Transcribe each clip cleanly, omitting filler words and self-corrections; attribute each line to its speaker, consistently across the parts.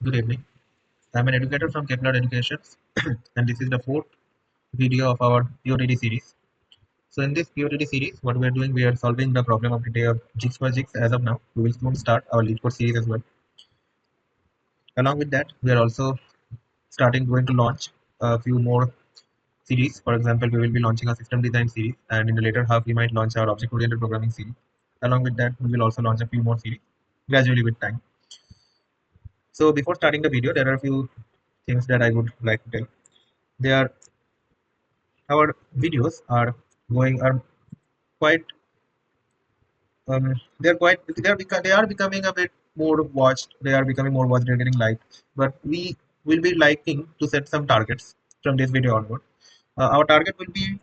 Speaker 1: Good evening. I'm an educator from Kepler Educations, and this is the fourth video of our POTD series. So, in this POTD series, what we are doing, we are solving the problem of the day of Jigs for Jigs as of now. We will soon start our lead code series as well. Along with that, we are also going to launch a few more series. For example, we will be launching a system design series, and in the later half, we might launch our object-oriented programming series. Along with that, we will also launch a few more series gradually with time. So, before starting the video, there are a few things that I would like to tell. They are our videos are quite they are becoming a bit more watched. They are becoming more watched. They're getting liked, but we will be liking to set some targets from this video onward. Our target will be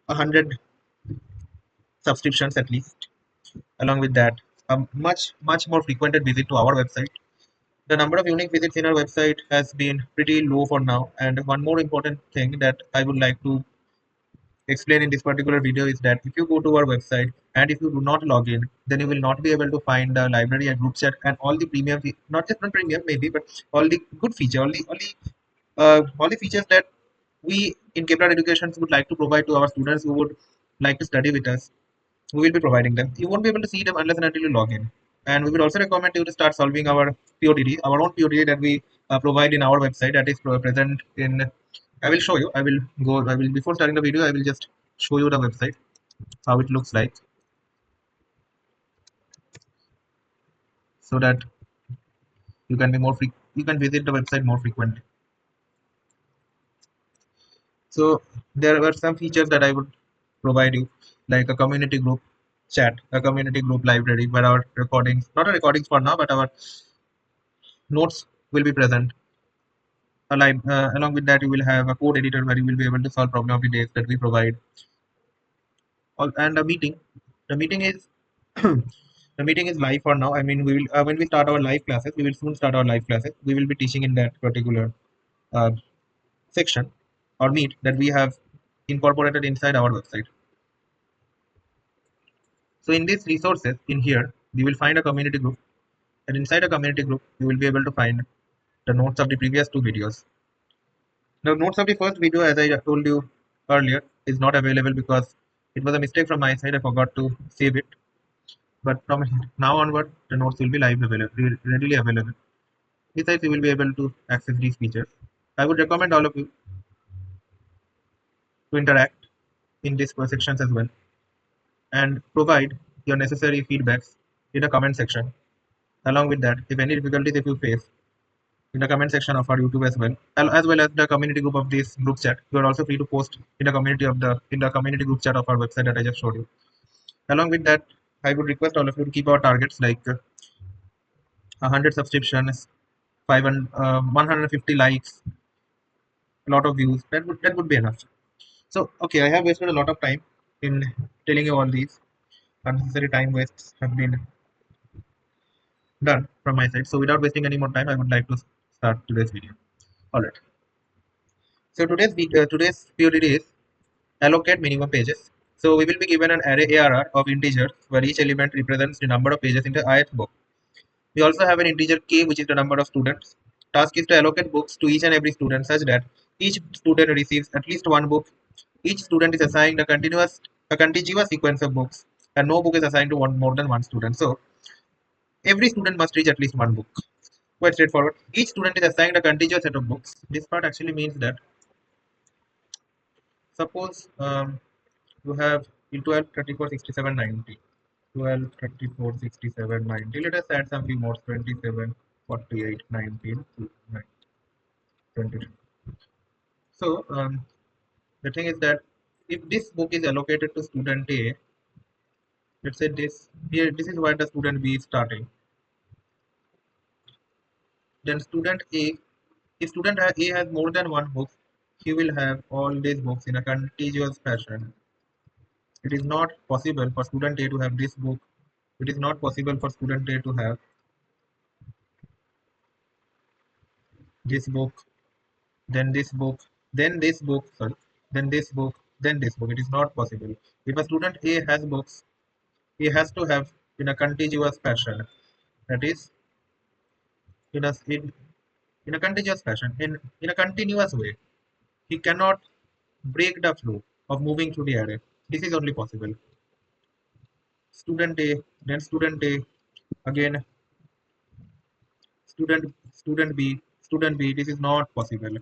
Speaker 1: 100 subscriptions at least. Along with that, a much more frequented visit to our website. The number of unique visits in our website has been pretty low for now, and one more important thing that I would like to explain in this particular video is that if you go to our website and if you do not log in, then you will not be able to find the library and group chat and all the premium, not just not premium maybe, but all the good feature, all the features that we in Kepler Education would like to provide to our students who would like to study with us. We will be providing them. You won't be able to see them unless and until you log in. And we would also recommend you to start solving our POTD, our own POTD that we provide in our website that is present in. I will show you. I will before starting the video. I will just show you the website, how it looks like, so that you can be more free. You can visit the website more frequently. So there were some features that I would provide you, like a community group chat, a community group library where our recordings, not our recordings for now, but our notes will be present. Along with that, you will have a code editor where you will be able to solve problem of the days that we provide. And a meeting. The meeting is the meeting is live for now. I mean, we will when we start our live classes, we will soon start our live classes. We will be teaching in that particular uh, section or meet that we have incorporated inside our website. So in these resources in here, we will find a community group, and inside a community group, you will be able to find the notes of the previous two videos. The notes of the first video, as I told you earlier, is not available because it was a mistake from my side. I forgot to save it. But from now onward, the notes will be readily available. Besides, you will be able to access these features. I would recommend all of you to interact in these sections as well and provide your necessary feedbacks in the comment section. Along with that, if any difficulties if you face in the comment section of our YouTube as well as the community group of this group chat, you are also free to post in the community group chat of our website that I just showed you. Along with that, I would request all of you to keep our targets like 100 subscriptions, 500, 150 likes, a lot of views. That would be enough. So okay, I have wasted a lot of time in telling you all these. Unnecessary time wastes have been done from my side. So without wasting any more time, I would like to start today's video. All right. So today's POTD is allocate minimum pages. So we will be given an array ARR of integers where each element represents the number of pages in the ith book. We also have an integer k, which is the number of students. Task is to allocate books to each and every student such that each student receives at least one book. Each student is assigned a contiguous sequence of books, and no book is assigned to more than one student. So every student must reach at least one book. Quite straightforward. Each student is assigned a contiguous set of books. This part actually means that suppose you have in 12, 34, 67, 90. 12, 34, 67, 90. Let us add some few more 27, 48, 19, 22. So the thing is that if this book is allocated to student A, let's say this is where the student B is starting. Then student A, if student A has more than one book, he will have all these books in a contiguous fashion. It is not possible for student A to have this book. It is not possible for student A to have this book, then this book, then this book, sorry, then this book, then this book. It is not possible. If a student A has books, he has to have in a contiguous fashion. That is, in a in a contiguous fashion, in a continuous way. He cannot break the flow of moving through the array. This is only possible. Student A, then student A, again student B, student B. This is not possible.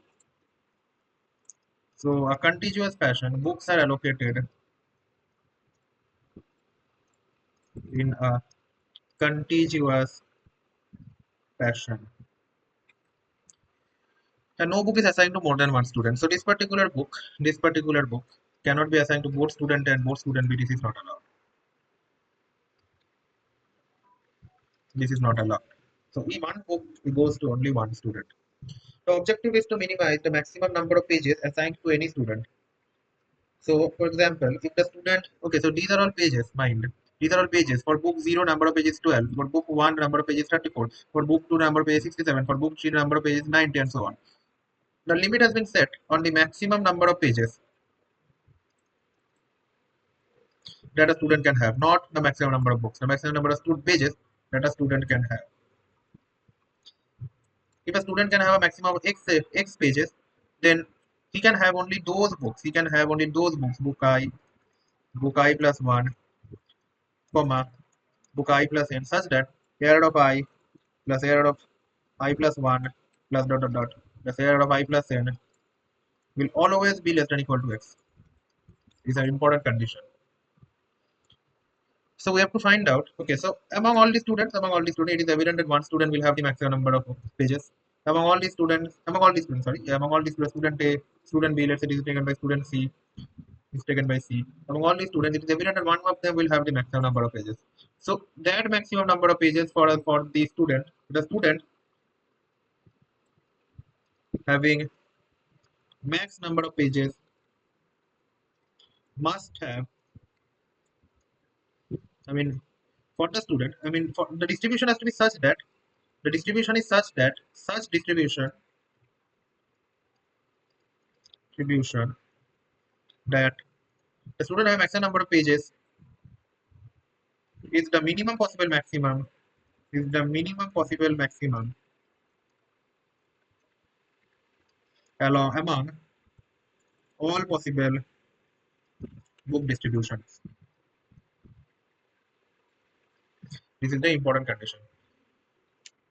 Speaker 1: So a contiguous fashion, books are allocated in a contiguous fashion. And no book is assigned to more than one student. So this particular book cannot be assigned to both student and both student B. This is not allowed. This is not allowed. So in one book it goes to only one student. The objective is to minimize the maximum number of pages assigned to any student. So for example, if the student, okay, so these are all pages, mind. These are all pages. For book 0, number of pages 12. For book 1, number of pages 34. For book 2, number of pages 67. For book 3, number of pages 90, and so on. The limit has been set on the maximum number of pages that a student can have, not the maximum number of books. The maximum number of pages that a student can have. If a student can have a maximum of x pages, then he can have only those books. He can have only those books. Book I plus 1, comma, book I plus n, such that error of I plus error of I plus 1 plus dot dot dot plus error of I plus n will always be less than equal to x. Is an important condition. So we have to find out. Okay, so among all these students, it is evident that one student will have the maximum number of pages. Among all these students, student A, student B, let's say it is taken by student C, is taken by C. Among all these students, it is evident that one of them will have the maximum number of pages. So that maximum number of pages for the student having max number of pages must have, I mean, for the student, I mean, for the distribution has to be such that the distribution is such that such distribution that the student have maximum number of pages is the minimum possible maximum among all possible book distributions. This is the important condition.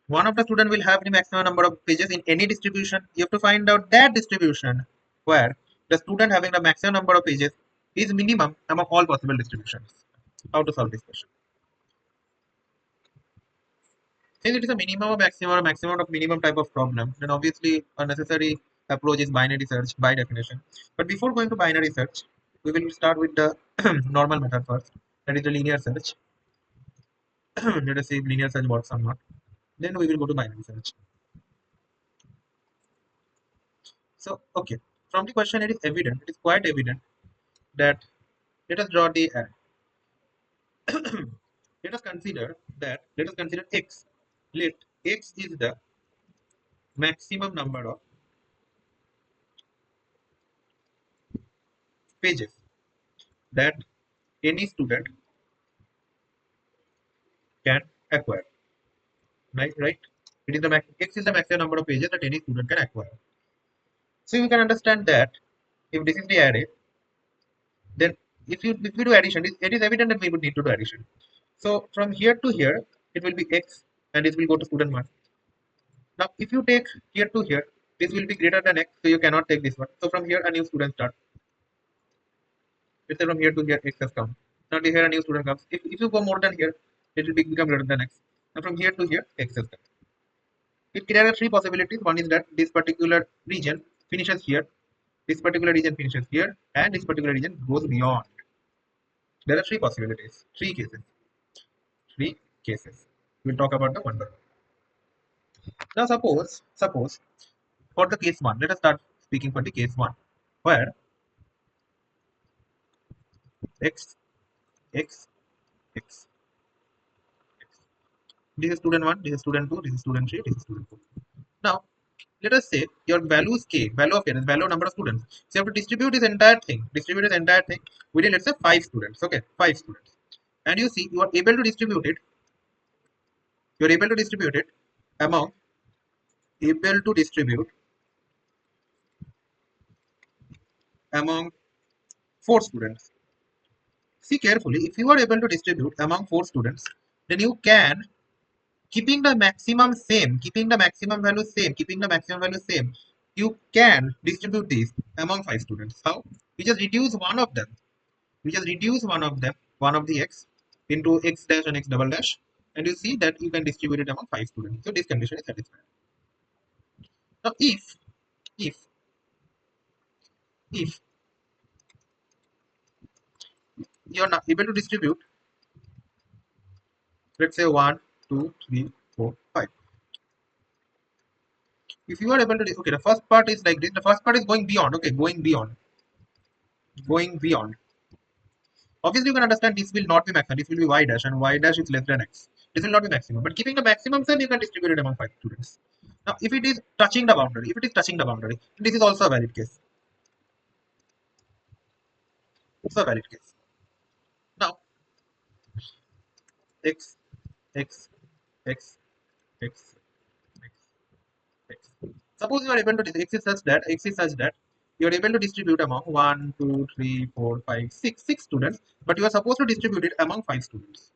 Speaker 1: One of the student will have the maximum number of pages in any distribution. You have to find out that distribution where the student having the maximum number of pages is minimum among all possible distributions. How to solve this question? Since it is a minimum or maximum or maximum of minimum type of problem, then obviously a necessary approach is binary search by definition. But before going to binary search, we will start with the normal method first, that is the linear search. Let us see if linear search works or not. Then we will go to binary search. So, okay, from the question it is quite evident that let us draw the let us consider x. Let x is the maximum number of pages that any student can acquire. Right? It is the x is the maximum number of pages that any student can acquire. So you can understand that if this is the array, then if we do addition, it is evident that we would need to do addition. So from here to here, it will be x, and it will go to student 1. Now, if you take here to here, this will be greater than x, so you cannot take this one. So from here, a new student starts. Let's say from here to here, x has come. Now here a new student comes. If you go more than here, it will become greater than x. Now from here to here, x has come. There are three possibilities. One is that this particular region finishes here, this particular region finishes here, and this particular region goes beyond. There are three possibilities, three cases. Three cases. We'll talk about the one by one. Now suppose for the case one, let us start speaking for the case one, where x, x, x, this is student 1, this is student 2, this is student 3, this is student 4. Now, let us say your value is k, value of k, is value of number of students. So you have to distribute this entire thing within, let's say, 5 students. Okay, 5 students. And you see, you are able to distribute it among able to distribute among 4 students. See carefully, if you are able to distribute among 4 students, then you can, keeping the maximum same, keeping the maximum value same, keeping the maximum value same, you can distribute these among 5 students. How? You just reduce one of them. You just reduce one of them, one of the x, into x dash and x double dash, and you see that you can distribute it among 5 students. So this condition is satisfied. Now, if if you are not able to distribute, let's say 1, 2, 3, 4, 5. If you are able to, okay, the first part is like this. The first part is going beyond. Okay, going beyond, going beyond. Obviously, you can understand this will not be maximum. This will be y dash, and y dash is less than x. This will not be maximum. But keeping the maximum same, you can distribute it among 5 students. Now, if it is touching the boundary, if it is touching the boundary, this is also a valid case. It's a valid case. Now, x, x, x, x, x, x. Suppose you are able to x is such that you are able to distribute among 1, 2, 3, 4, 5, 6 students, but you are supposed to distribute it among 5 students.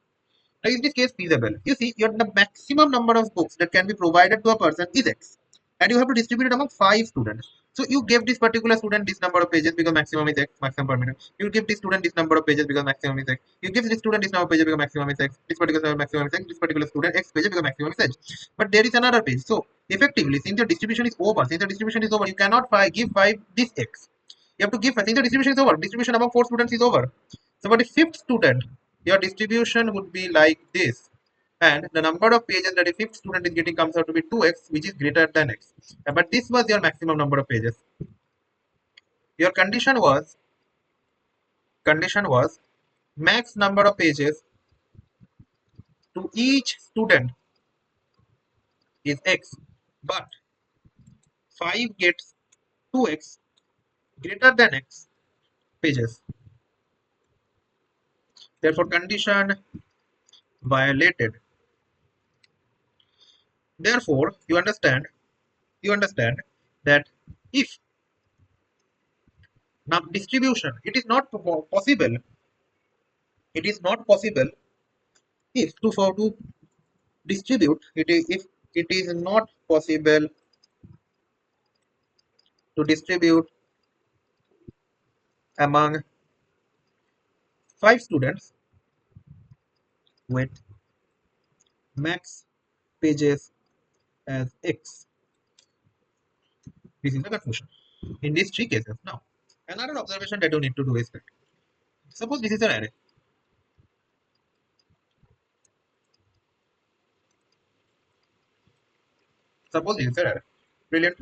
Speaker 1: Now, is this case feasible? You see, the maximum number of books that can be provided to a person is X, and you have to distribute it among 5 students. So you give this particular student this number of pages because maximum is X, maximum per minute. You give this student this number of pages because maximum is X. You give this student this number of pages because maximum is X. This particular maximum is X. This particular student X pages because maximum is X. But there is another page. So effectively, since your distribution is over, you cannot give 5 this X. You have to give, since the distribution is over, distribution among 4 students is over. So for the 5th student, your distribution would be like this, and the number of pages that a 5th student is getting comes out to be 2x, which is greater than x. But this was your maximum number of pages. Your condition was max number of pages to each student is x, but 5 gets 2x greater than x pages. Therefore, condition violated. Therefore, you understand that if now distribution, it is not possible if to distribute it is, if it is not possible to distribute among 5 students with max pages as x. This is the conclusion in these 3 cases. Now, another observation that you need to do is that suppose this is an array. Suppose this is an array. Brilliant.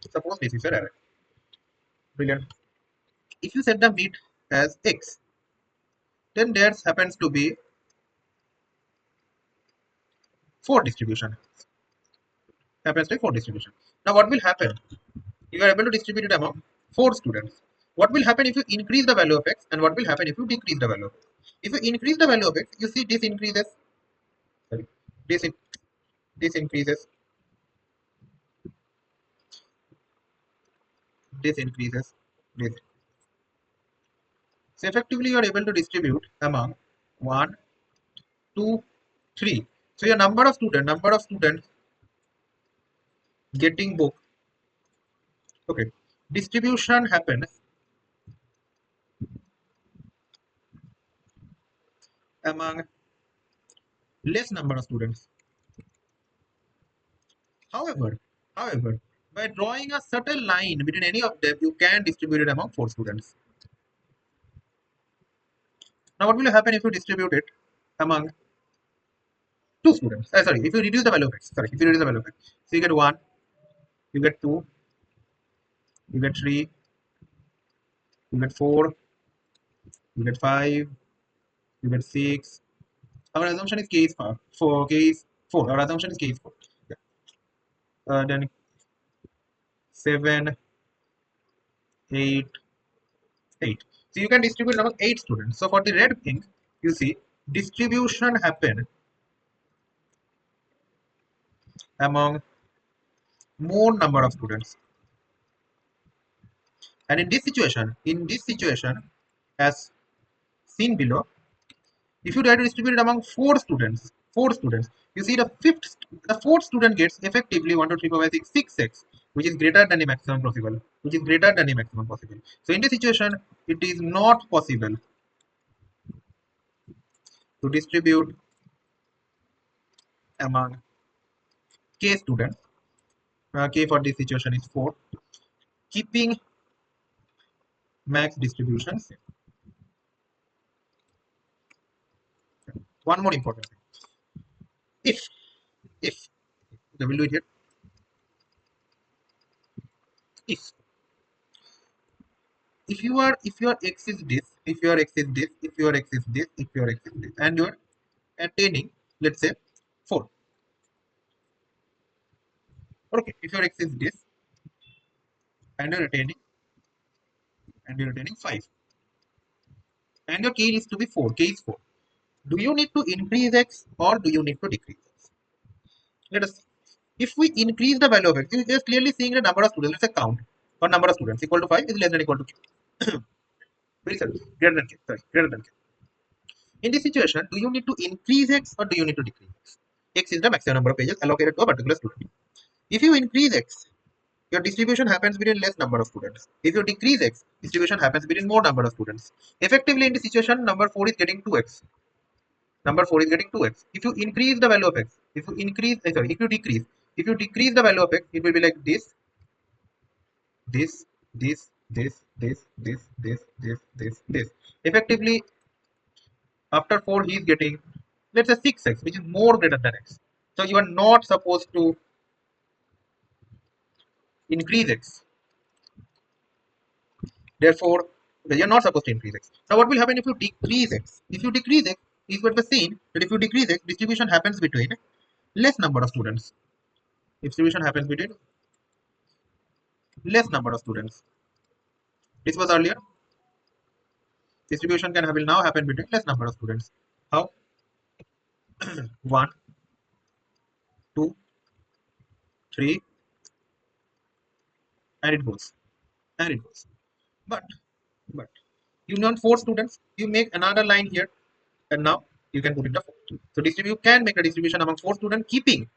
Speaker 1: Suppose this is an array. Brilliant. If you set the meat as x, then there happens to be 4 distribution. Happens to be 4 distribution. Now, what will happen? You are able to distribute it among 4 students. What will happen if you increase the value of x, and what will happen if you decrease the value of x? If you increase the value of x, you see this increases. Sorry, this in, this increases. This increases. This. So effectively, you are able to distribute among 1, 2, 3. So your number of students getting book. Okay, distribution happens among less number of students. However, however, by drawing a subtle line between any of them, you can distribute it among 4 students. Now, what will happen if you distribute it among 2 students? Sorry, if you reduce the value of x. Sorry, if you reduce the value of x. So you get 1, you get 2, you get 3, you get 4, you get 5, you get 6. Our assumption is case 4. For case 4, our assumption is case 4. Yeah. Then 7, 8, 8. So you can distribute among 8 students. So for the red thing, you see distribution happen among more number of students. And in this situation, as seen below, if you try to distribute it among four students, you see the fourth student gets effectively 1, 2, 3, 4, 5, 6, 6x, which is greater than the maximum possible, So in this situation, it is not possible to distribute among k students. K for this situation is 4, keeping max distributions. One more important thing. If we will do it here. If if your x is this, if your x is this, if your x is this, if your x is this, and you're attaining, let's say, 4. Okay, if your x is this, and you're attaining 5, and your k is to be 4, k is 4. Do you need to increase x or do you need to decrease x? Let us see. If we increase the value of x, you are clearly seeing the number of students. Let's say count or number of students equal to 5 is less than equal to k. Very simple. Greater than k. Sorry, greater than k. In this situation, do you need to increase x or do you need to decrease x? X is the maximum number of pages allocated to a particular student. If you increase x, your distribution happens between less number of students. If you decrease x, distribution happens between more number of students. Effectively, in this situation, number 4 is getting 2x. Number 4 is getting 2x. If you increase the value of x, if you decrease the value of x, it will be like this, this, this, this, this, this, this, this, this, this. Effectively, after 4, he is getting, let's say, 6x, which is more greater than x. So you are not supposed to increase x. Therefore, you're not supposed to increase x. Now, what will happen if you decrease x? If you decrease x, is what we're saying that if you decrease x, distribution happens between less number of students. Distribution happens between less number of students. This was earlier. Distribution can will now happen between less number of students. How? 1, 2, 3, and it goes. And it goes. But you want 4 students, you make another line here, and now you can put it the 4. So you can make a distribution among 4 students, keeping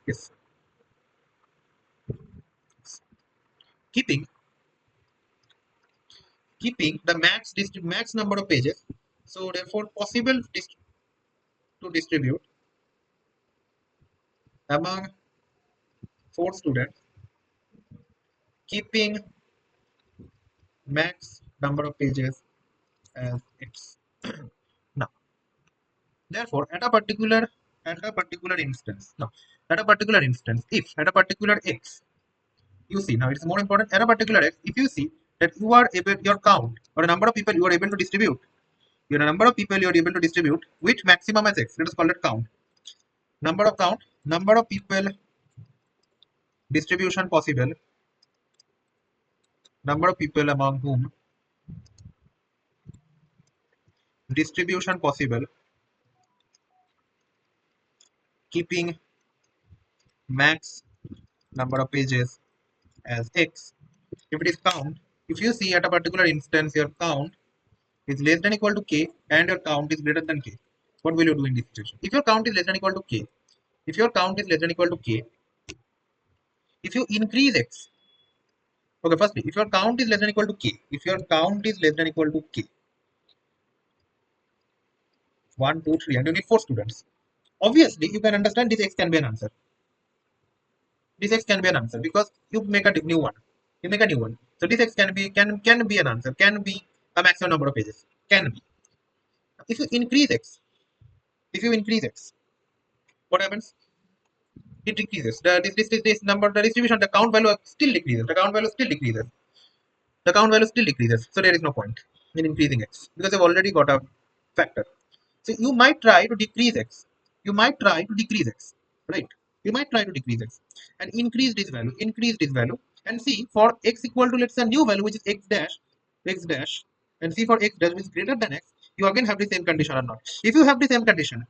Speaker 1: yes, keeping the max number of pages. So therefore, possible to distribute among 4 students, keeping max number of pages as x. Now, therefore, at a particular instance, if at a particular x, you see, now it's more important, at a particular x, if you see that you are able, your count or a number of people you are able to distribute, which maximum as x, let us call it count. Number of people distribution possible, number of people among whom distribution possible, keeping max number of pages as x. If it is count, if you see at a particular instance your count is less than equal to k and your count is greater than k, what will you do in this situation? If your count is less than equal to k, if you increase x, okay, firstly, if your count is less than equal to k, 1, 2, 3, and you need 4 students, obviously you can understand this x can be an answer. This x can be an answer because you make a new one. So this x can be an answer, can be a maximum number of pages, can be. If you increase x, what happens? It decreases. This number, the distribution, the count value still decreases. So there is no point in increasing x because you've already got a factor. So you might try to decrease x. Right? You might try to decrease x and increase this value, and see for x equal to, let's say, a new value which is x dash, and see for x dash which is greater than x, you again have the same condition or not. If you have the same condition,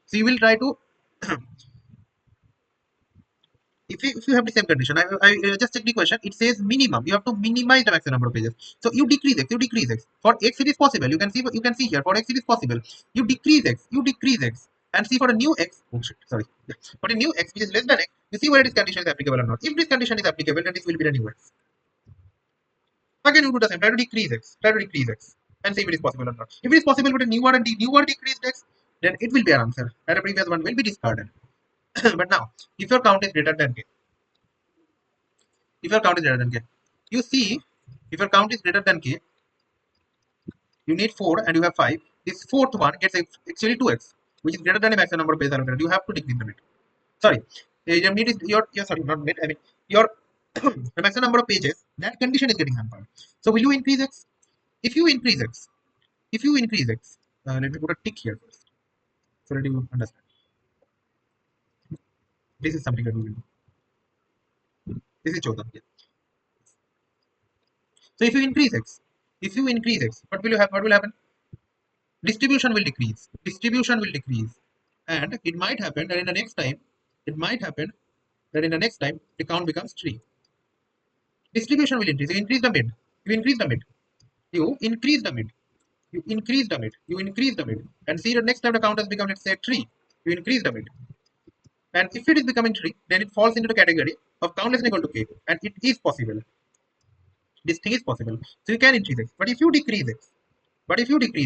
Speaker 1: so you will try to if you have the same condition, I just check the question. It says minimum. You have to minimize the maximum number of pages. So you decrease x. You decrease x. For x, it is possible. You can see here. For x, it is possible. You decrease x. You decrease x. And see for a new x. Oh shit. Sorry. Yeah. For a new x which is less than x, you see whether this condition is applicable or not. If this condition is applicable, then this will be the new x. Again, you do the same. Try to decrease x. Try to decrease x. And see if it is possible or not. If it is possible with a newer decreased x, then it will be an answer. And the previous one will be discarded. But now, if your count is greater than k, if your count is greater than k, you see if your count is greater than k, you need 4 and you have 5. This fourth one gets actually 2x, which is greater than the maximum number of pages allocated. You have to decrease the mid. Sorry, your mid is your sorry, not mid. I mean your the maximum number of pages. That condition is getting hampered. So will you increase x? If you increase x, let me put a tick here first, so that you understand. This is something that we will do. This is chosen here. So if you increase x, what will you have? What will happen? Distribution will decrease. Distribution will decrease, and it might happen that in the next time, the count becomes 3. Distribution will increase. You increase the mid. You increase the mid. You increase the mid. You increase the mid. You increase the mid. And see the next time the count has become, let's say, 3. You increase the mid. And if it is becoming 3, then it falls into the category of count less than equal to k. And it is possible. This thing is possible. So you can increase x. But if you decrease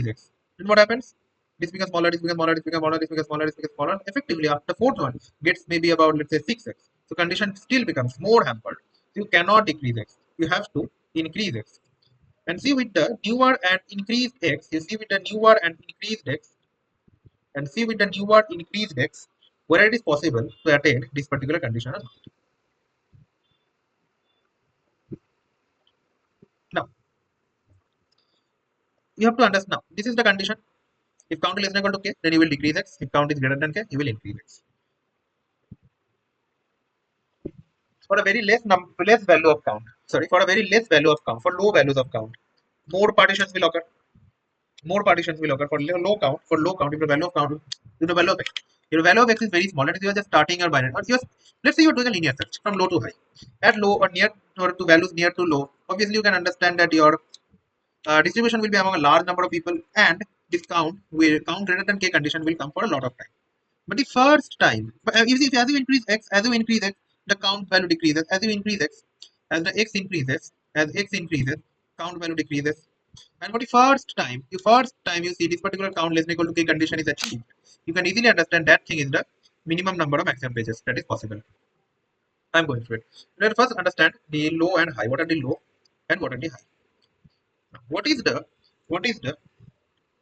Speaker 1: x, then what happens? This becomes smaller, this becomes smaller, this becomes smaller, this becomes smaller, this becomes smaller. Effectively, after the fourth one gets maybe about, let's say, 6x. So condition still becomes more hampered. So you cannot decrease x. You have to increase x. And see with the newer and increased x, you see with the newer and increased x, and see with the newer increased x, whether it is possible to attain this particular condition or not. Now, you have to understand now, this is the condition. If count is less than equal to k, then you will decrease x. If count is greater than k, you will increase x. For a very less value of count, for a very less value of count, for low values of count, more partitions will occur. More partitions will occur for low count. If the value of count, if the value of x, if the value of x is very small, that is you are just starting your binary. Or let's say you are doing a linear search from low to high. At low or near or to values near to low, obviously you can understand that your distribution will be among a large number of people, and this count greater than k condition will come for a lot of time. But the first time, you see, as you increase x, the count value decreases. As you increase x, as x increases, count value decreases. And for the first time you see this particular count less than equal to k condition is achieved, you can easily understand that thing is the minimum number of maximum pages that is possible. I'm going through it. Let's first understand the low and high. What are the low and what are the high? Now, what is the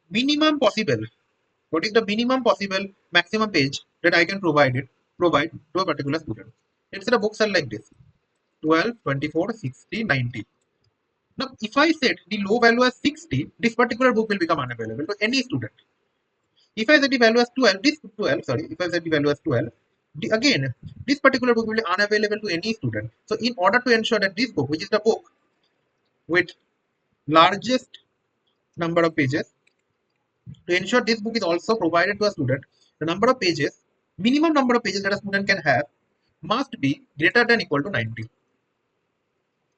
Speaker 1: minimum possible? What is the minimum possible maximum page that I can provide to a particular student? Let's say the books are like this: 12, 24, 60, 90. Now, if I set the low value as 60, this particular book will become unavailable to any student. If I set the value as 12, if I set the value as 12, again, this particular book will be unavailable to any student. So, in order to ensure that this book, which is the book with largest number of pages, to ensure this book is also provided to a student, the minimum number of pages that a student can have must be greater than equal to 90.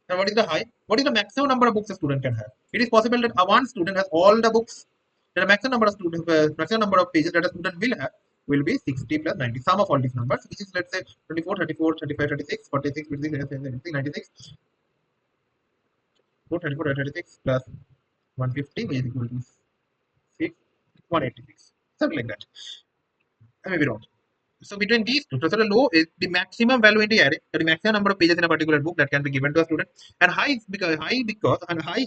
Speaker 1: And what is the high? What is the maximum number of books a student can have? It is possible that one student has all the books. The maximum number of pages that a student will have will be 60 plus 90. Sum of all these numbers, which is, let's say, 24, 34, 35, 36, 46, 56, 96, 34, 36 plus 150, which is equal to 6, 186. Something like that. I may be wrong. So between these two, so the low is the maximum value in the array, the maximum number of pages in a particular book that can be given to a student, and high is high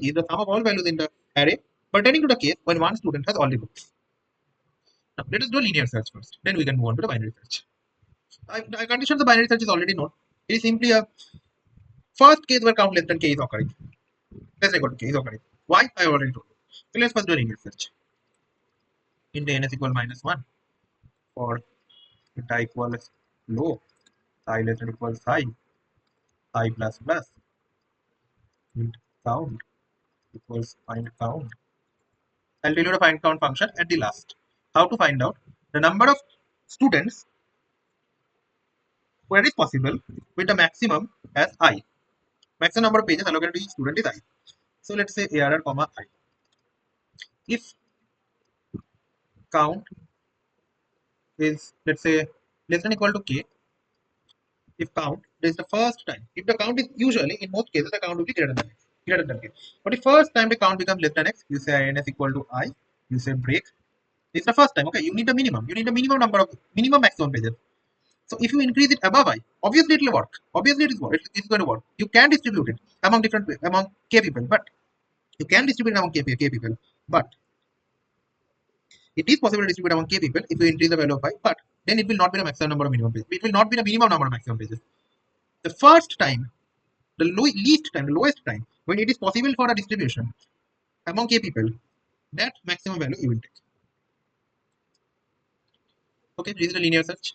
Speaker 1: is the sum of all values in the array pertaining to the case when one student has all the books. Now let us do a linear search first, then we can move on to the binary search. I condition the binary search is already known. It is simply a first case where count less than k is occurring. Less than equal to k is occurring. Why? I already told you. So let's first do a linear search. In the n is equal minus 1 for int I equals low, I less than equals high, I plus plus, int count equals find count. I'll tell you the find count function at the last. How to find out the number of students where it is possible with the maximum as I. Maximum number of pages allocated to each student is I. So let's say ARR comma I. If count is, let's say, less than equal to k, if count is the first time, if the count is usually in most cases the count will be greater than x, greater than k. But the first time the count becomes less than x, you say ins equal to I, you say break. It's the first time, okay, you need a minimum, number of minimum maximum pages. So if you increase it above I, obviously it will work. Obviously it is what it's going to work. You can distribute it among among k people, but you can distribute it among k people, but it is possible to distribute among k people if you increase the value of I, but then it will not be the maximum number of minimum pages. It will not be the minimum number of maximum pages. The first time, the least time, the lowest time when it is possible for a distribution among k people, that maximum value you will take. Okay, this is the linear search.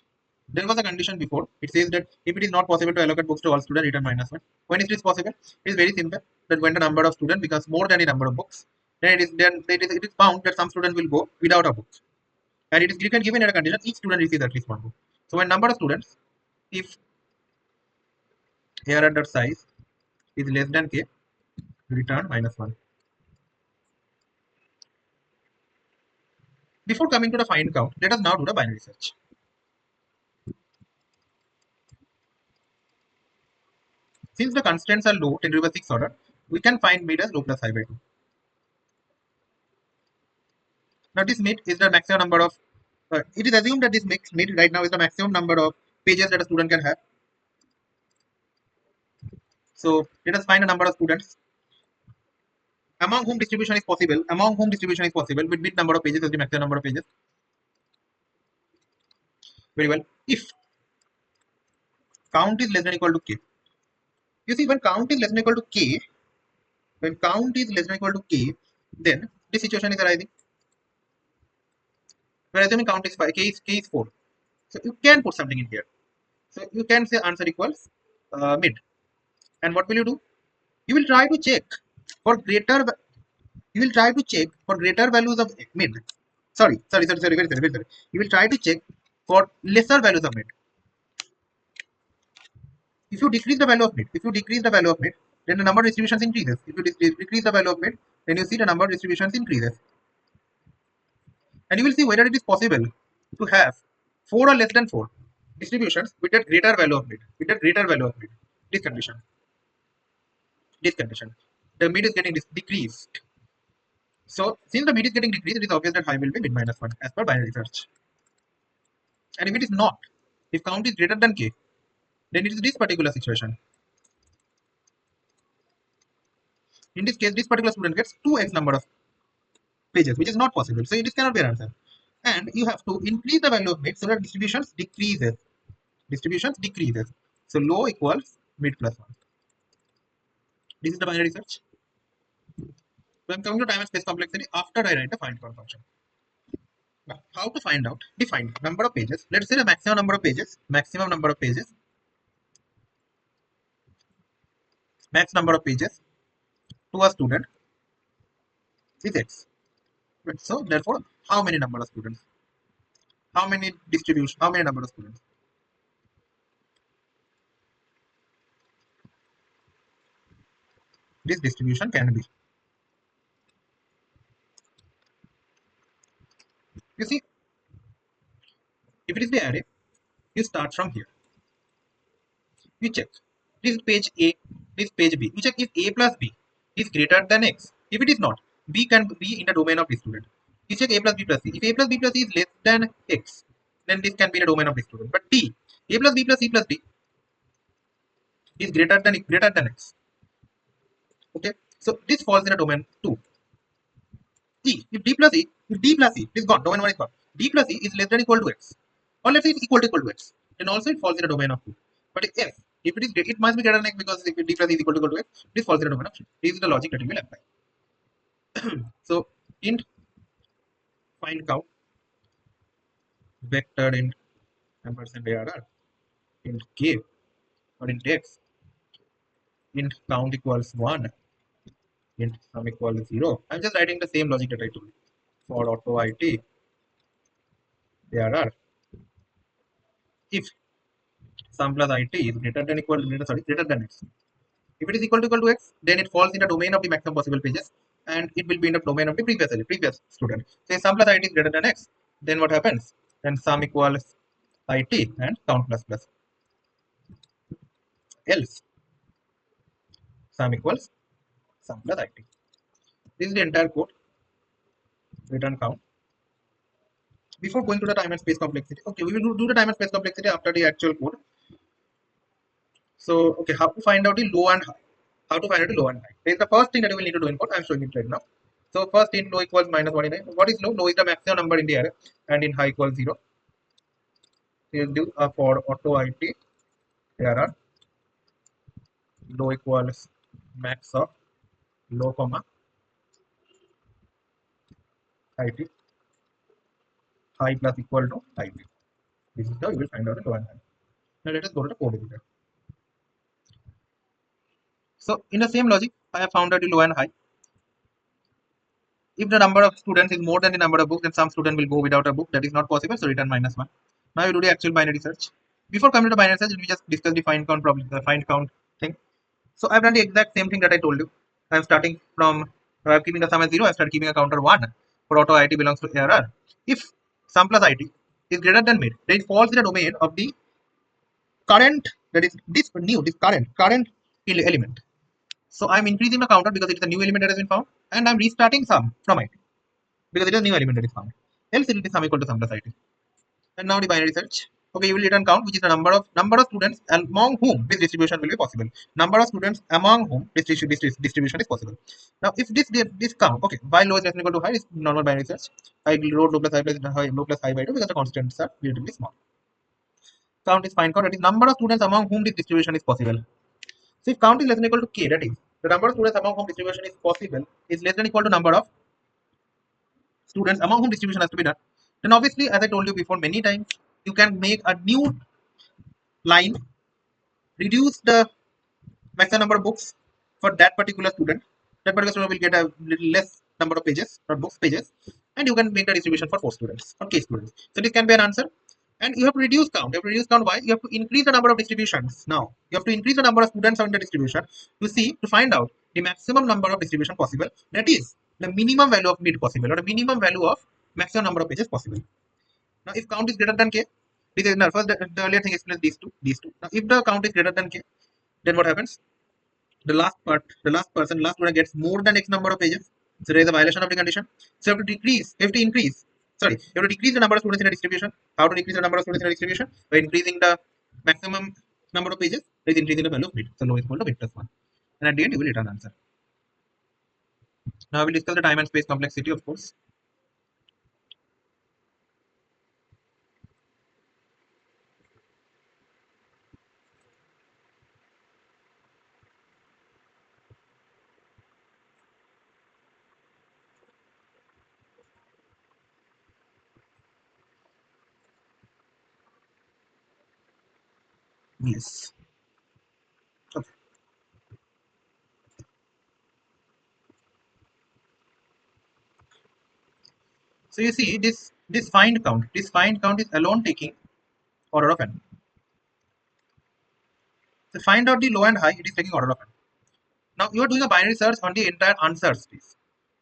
Speaker 1: There was a condition before. It says that if it is not possible to allocate books to all students, return -1. When is this possible? It is very simple. That when the number of students becomes more than the number of books, then it is found that some students will go without a book. And it is given in a condition each student receives at least one book. So when number of students, if here dot size is less than k, return -1. Before coming to the find count, let us now do the binary search. Since the constraints are low, 10 to the 6 order, we can find mid as low plus high by 2. Now this mid is the maximum number of, it is assumed that this mid right now is the maximum number of pages that a student can have. So let us find a number of students among whom distribution is possible, with mid number of pages as the maximum number of pages. Very well. If count is less than equal to k, you see when count is less than equal to k, then this situation is arising. We're assuming count is 5, k is 4. So you can put something in here. So you can say answer equals mid. And what will you do? You will try to check for greater. You will try to check for greater values of mid. Sorry. Very sorry. You will try to check for lesser values of mid. If you decrease the value of mid, then the number of distributions increases. If you decrease the value of mid, then you see the number of distributions increases. And you will see whether it is possible to have 4 or less than 4 distributions with a greater value of mid. This condition. The mid is getting decreased. So since the mid is getting decreased, it is obvious that high will be mid -1 as per binary search. And if it is not, if count is greater than k, then it is this particular situation. In this case, this particular student gets 2x number of pages, which is not possible. So it cannot be an answer. And you have to increase the value of mid so that distributions decreases. So low equals mid plus 1. This is the binary search. So I'm coming to time and space complexity after I write the find count function. Now, how to find out? Define number of pages. Let's say the maximum number of pages. Max number of pages to a student is x. Right. So therefore, how many number of students? How many distribution? How many number of students? This distribution can be. You see, if it is the array, you start from here. You check. This is page A, this is page B. You check if A plus B is greater than X. If it is not, B can be in the domain of this student. You check A plus B plus C. If A plus B plus C is less than X, then this can be in the domain of this student. But D, A plus B plus C plus D is greater than X. Okay, so this falls in the domain 2. E, if D plus E, is gone, domain 1 is gone. D plus E is less than equal to X. Or let's say it's equal to X. Then also it falls in the domain of 2. But if it is it must be greater than X because if D plus E is equal to X, this falls in the domain of 3. This is the logic that we will apply. So int find count vector int ampersand ARR, int k, or int x, int count equals 1, int sum equals 0. I'm just writing the same logic that I told you. For auto IT ARR, if sum plus IT is greater than greater than x. If it is equal to x, then it falls in the domain of the maximum possible pages, and it will be in the domain of the previous student. So if sum plus IT is greater than x, then what happens? Then sum equals IT and count plus plus. Else sum equals sum plus IT. This is the entire code. Return count. Before going to the time and space complexity, okay, we will do the time and space complexity after the actual code. So, okay, how to find out the low and high? How to find out the low and high? This is the first thing that you will need to do in code. I'm showing it right now. So, first int low equals minus 49. What is low? Low is the maximum number in the array, and in high equals 0. You will do for auto IT ARR low equals max of low comma IT, high plus equal to IT. This is how you will find out the low and high. Now let us go to the code editor. So in the same logic, I have found out the low and high. If the number of students is more than the number of books, then some student will go without a book. That is not possible, so return -1. Now you do the actual binary search. Before coming to the binary search, we just discuss the find count problem, the find count thing. So I've done the exact same thing that I told you. I'm starting from keeping the sum as 0. I start keeping a counter 1 for auto IT belongs to ARR. If sum plus IT is greater than mid, then it falls in the domain of the current, that is this current element. So I'm increasing the counter because it is a new element that has been found, and I'm restarting sum from IT because it is a new element that is found. Else it will be sum equal to sum plus IT. And now the binary search. Okay, you will return count, which is the number of students among whom this distribution will be possible. Number of students among whom this distribution is possible. Now, if this count, okay, while low is less than equal to high is normal binary search. I will load low plus high by 2 because the constants are relatively small. Count is find count, that is number of students among whom this distribution is possible. So if count is less than equal to k, that is the number of students among whom distribution is possible is less than equal to number of students among whom distribution has to be done, then obviously, as I told you before many times, you can make a new line, reduce the maximum number of books for that particular student. That particular student will get a little less number of pages, not books, pages, and you can make the distribution for 4 students or k students. So this can be an answer. And you have to reduce count. You have to reduce count. Why? You have to increase the number of distributions. Now you have to increase the number of students on the distribution to find out the maximum number of distribution possible. That is the minimum value of mid possible or the minimum value of maximum number of pages possible. Now if count is greater than k, this is first the earlier thing explains these two. Now if the count is greater than k, then what happens? The last student gets more than x number of pages. So there is a violation of the condition. So you have to decrease the number of students in a distribution. How to decrease the number of students in a distribution? By increasing the maximum number of pages, is increasing the value of mid. So low is equal to mid plus 1. And at the end, you will return answer. Now we will discuss the time and space complexity, of course. Yes. Okay. So you see this find count. This find count is alone taking order of n. So find out the low and high. It is taking order of n. Now you are doing a binary search on the entire answer space.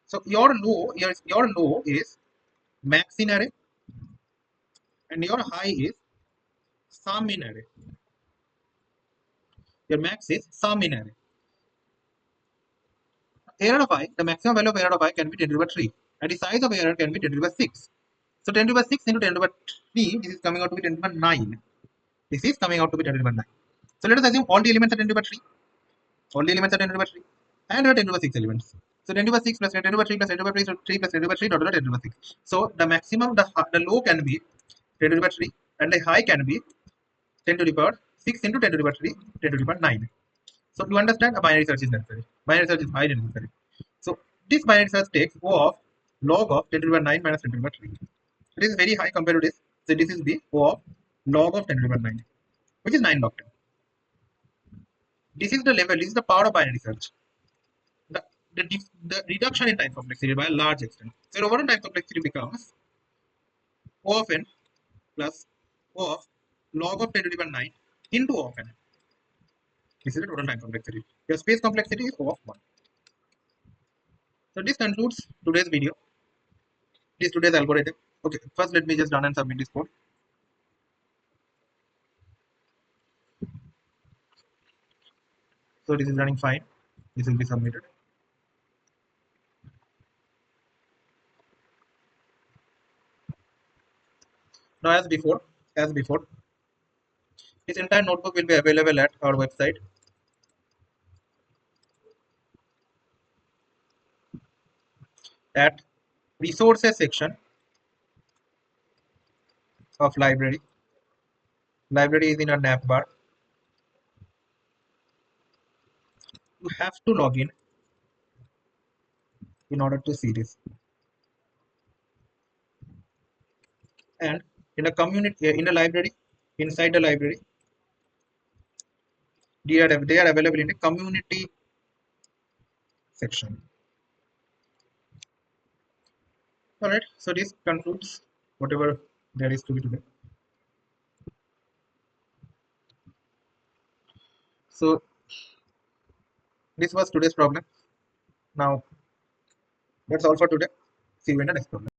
Speaker 1: So your low is max in array and your high is sum in array. Your max is sum in array. Error of I, the maximum value of error of I can be 10 to the power 3 and the size of error can be 10 to the power 6. So 10 to the power 6 into 10 to the power 3, this is coming out to be 10 to the power 9. This is coming out to be 10 to the power 9. So let us assume all the elements are 10 to the power 3. All the elements are 10 to the power 3 and there are 10 to the power 6 elements. So 10 to the power 6 plus 10 to the power 3 plus 10 to the power 3, so 3 plus 10 to the power 3 dot 10 to the power 6. So the maximum, the low can be 10 to the power 3 and the high can be 10 to the power 6 into 10 to the power 3, 10 to the power 9. So you understand, a binary search is necessary. Binary search is highly necessary. So this binary search takes O of log of 10 to the power 9 minus 10 to the power 3. It is very high compared to this. So this is the O of log of 10 to the power 9, which is 9 log 10. This is the level, this is the power of binary search. The, the reduction in time complexity by a large extent. So overall time complexity becomes O of n plus O of log of 10 to the power 9 into O of n. This is the total time complexity. Your space complexity is O of 1. So this concludes today's video. This is today's algorithm. Okay, first let me just run and submit this code. So this is running fine. This will be submitted. Now as before, this entire notebook will be available at our website at resources section of library. Library is in a nav bar. You have to log in order to see this. And in a community, in a library, inside the library, they are available in the community section. Alright, so this concludes whatever there is to be today. So this was today's problem. Now that's all for today. See you in the next problem.